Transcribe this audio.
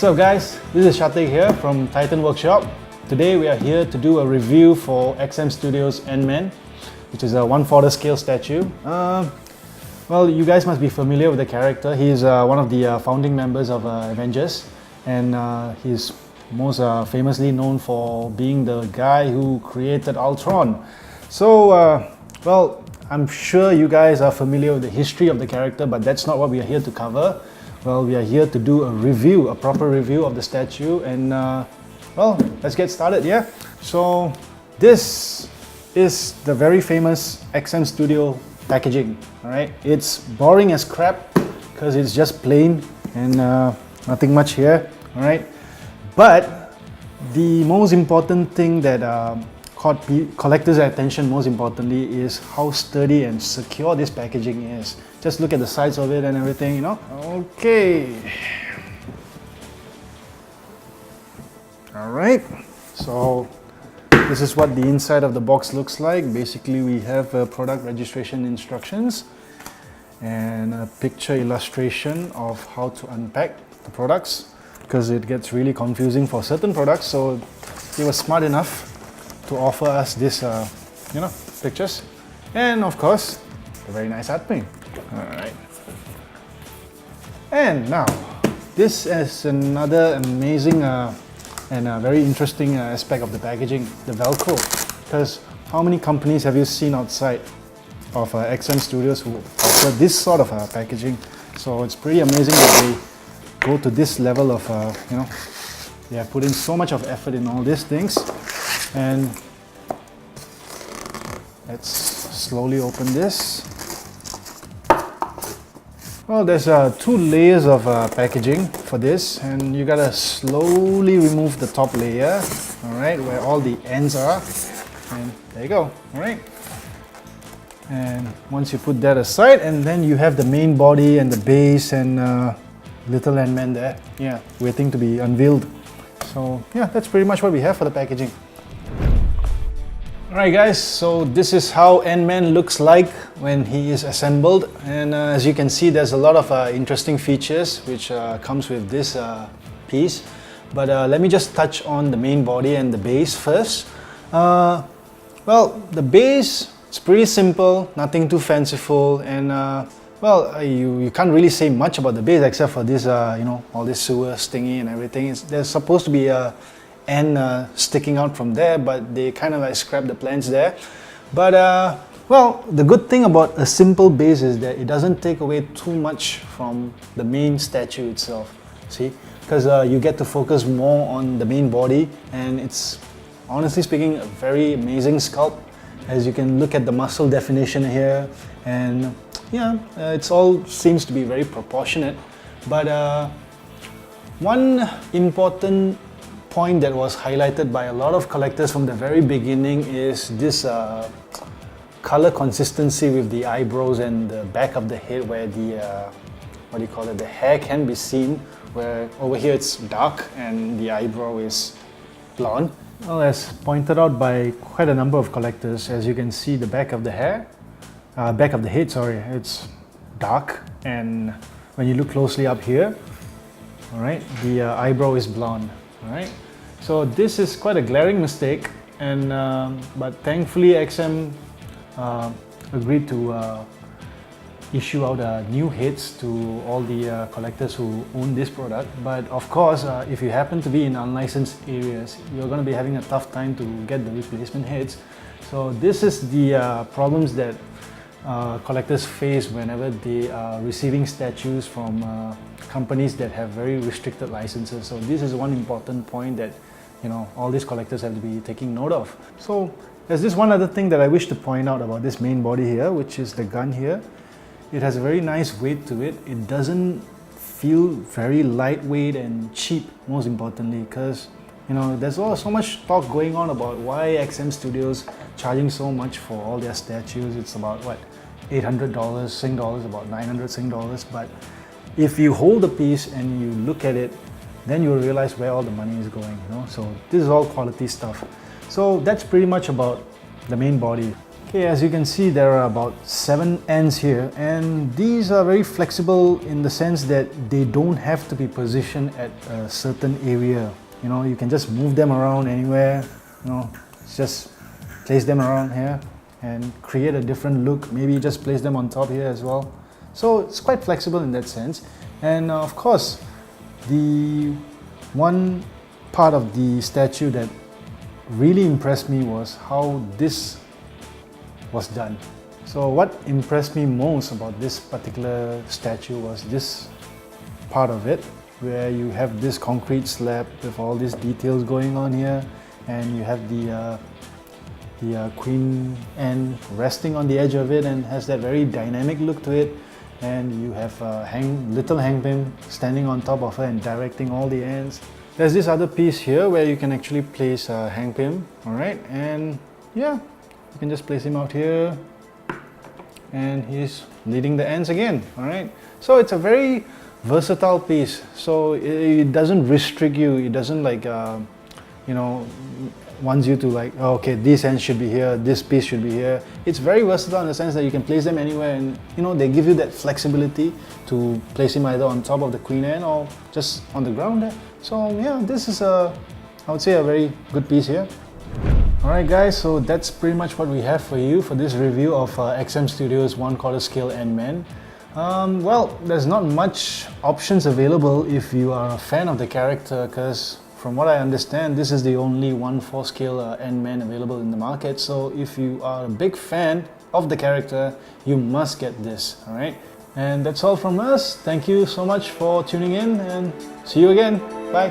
What's up guys, this is Shatik here from Titan Workshop. Today we are here to do a review for XM Studios Ant-Man, which is a 1/4 scale statue. Well, you guys must be familiar with the character. He's one of the founding members of Avengers, and he's most famously known for being the guy who created Ultron. So, well, I'm sure you guys are familiar with the history of the character, but that's not what we are here to cover. Well, we are here to do a review, a proper review of the statue, and well, let's get started, yeah? So, this is the very famous XM Studio packaging, alright? It's boring as crap because it's just plain and nothing much here, alright? But the most important thing that caught collectors' attention most importantly is how sturdy and secure this packaging is. Just look at the sides of it and everything, you know? Okay. Alright, so this is what the inside of the box looks like. Basically, we have product registration instructions and a picture illustration of how to unpack the products, because it gets really confusing for certain products. So they were smart enough to offer us this, you know, pictures, and of course, a very nice art print. All right, and now this is another amazing and very interesting aspect of the packaging, the Velcro. Because how many companies have you seen outside of XM Studios who offer this sort of packaging? So it's pretty amazing that they go to this level of, you know, they have put in so much of effort in all these things. And let's slowly open this. Well, there's 2 layers of packaging for this, and you gotta slowly remove the top layer, alright, where all the ends are, and there you go, alright. And once you put that aside, and then you have the main body and the base and little Ant-Man there, yeah, waiting to be unveiled. So yeah, that's pretty much what we have for the packaging. Alright guys, so this is how Ant-Man looks like when he is assembled, and as you can see, there's a lot of interesting features which comes with this piece. But let me just touch on the main body and the base first. Well, the base, it's pretty simple, nothing too fanciful, and well, you can't really say much about the base except for this, you know, all this sewer stingy and everything. There's supposed to be a end sticking out from there, but they kind of like scrapped the plans there. But well, the good thing about a simple base is that it doesn't take away too much from the main statue itself, see? Because you get to focus more on the main body, and it's, honestly speaking, a very amazing sculpt. As you can look at the muscle definition here, and yeah, it's all seems to be very proportionate. But one important point that was highlighted by a lot of collectors from the very beginning is this color consistency with the eyebrows and the back of the head, where the what do you call it, the hair can be seen, where over here it's dark and the eyebrow is blonde. Well, as pointed out by quite a number of collectors, as you can see, the back of the hair, back of the head, sorry, it's dark, and when you look closely up here, all right, the eyebrow is blonde. Alright, so this is quite a glaring mistake, and but thankfully XM agreed to issue out new heads to all the collectors who own this product. But of course, if you happen to be in unlicensed areas, you're going to be having a tough time to get the replacement heads. So this is the problems that collectors face whenever they are receiving statues from companies that have very restricted licenses. So this is one important point that, you know, all these collectors have to be taking note of. So there's this one other thing that I wish to point out about this main body here, which is the gun here. It has a very nice weight to it. It doesn't feel very lightweight and cheap, most importantly, because, you know, there's so much talk going on about why XM Studios charging so much for all their statues. It's about what, $800 Sing dollars, about 900 Sing dollars. But if you hold the piece and you look at it, then you'll realize where all the money is going, you know. So this is all quality stuff. So that's pretty much about the main body. Okay, as you can see, there are about 7 ends here, and these are very flexible in the sense that they don't have to be positioned at a certain area. You know, you can just move them around anywhere, you know, just place them around here and create a different look. Maybe just place them on top here as well. So it's quite flexible in that sense. And of course, the one part of the statue that really impressed me was how this was done. So what impressed me most about this particular statue was this part of it, where you have this concrete slab with all these details going on here, and you have the queen end resting on the edge of it and has that very dynamic look to it, and you have a little hangpin standing on top of her and directing all the ends. There's this other piece here where you can actually place a hangpin, alright, and yeah, you can just place him out here and he's leading the ends again, alright. So it's a very versatile piece, so it doesn't restrict you, it doesn't like, you know, wants you to like, oh, okay, these ends should be here, this piece should be here. It's very versatile in the sense that you can place them anywhere, and you know, they give you that flexibility to place him either on top of the queen end or just on the ground there. So yeah, this is I would say a very good piece here. Alright guys, so that's pretty much what we have for you for this review of XM Studios 1/4 scale Ant-Man. Well, there's not much options available if you are a fan of the character, because from what I understand, this is the only 1/4 scale Ant-Man available in the market. So if you are a big fan of the character, you must get this, alright? And that's all from us. Thank you so much for tuning in, and see you again. Bye.